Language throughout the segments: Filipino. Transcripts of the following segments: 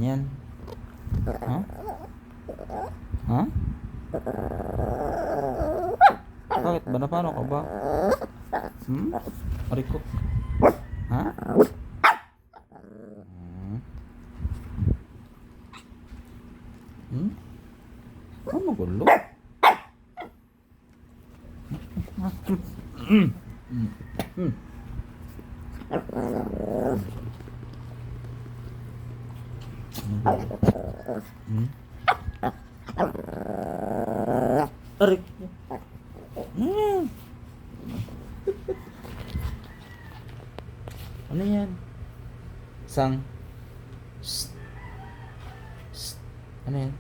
yan? Ha? Ha? Bakit ba? Napano ka ba? Aray ko. Ha? Ano gulo? Aray ko. Ano yan? Sang. Shh. Shh. Ano yan?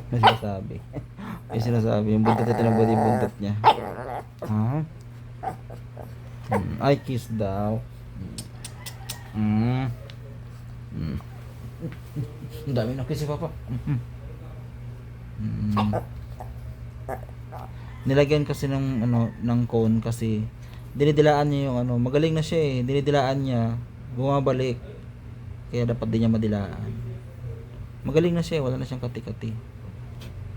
May sinasabi. May sinasabi. Yung buntot ito na yung buntot niya. Ha? Ay, kiss daw. Ang dami na kiss si Papa. Nilagyan kasi ng ng cone kasi dinidilaan niya yung magaling na siya eh. Dinidilaan niya, bumabalik. Kaya dapat din niya madilaan. Magaling na siya, wala na siyang kati-kati.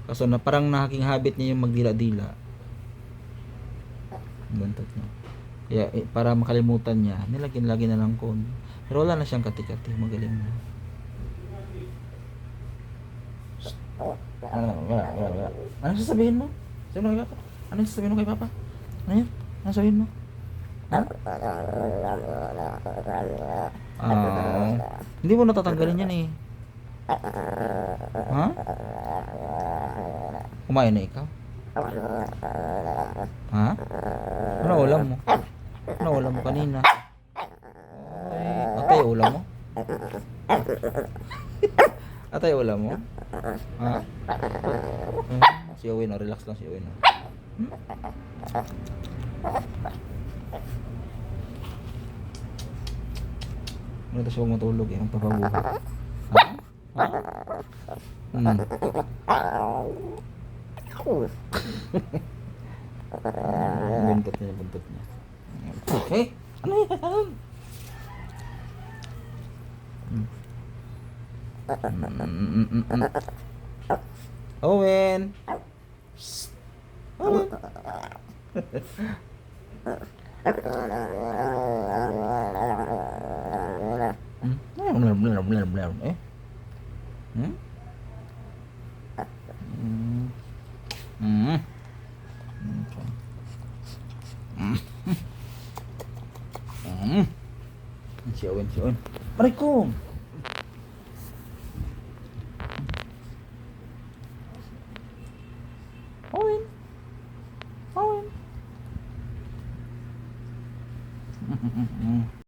Kaso na parang naging habit niya yung magdila-dila. Buntot niya. Kaya para makalimutan niya, nilagyan-lagyan na ng cone. Pero wala na siyang kati-kati, magaling na. Wala. Ano sasabihin mo? Ano sasabihin mo kay Papa? Ano yun? Ano sasabihin mo? Ha? Hindi mo natatanggalin yan eh. Ha? Kumain na ikaw? Ha? Ano ulam mo? Ano ulam mo kanina? Atay ulam mo? Atay ulam mo? Ha? Si Owen, relax lang si Owen. Ano ito siya huwag matulog eh, magpapabuhay. Ha? Buntot niya. Okay? Ano yan? Owen! Owen! Eh? Si Owen. Aray ko! Owen!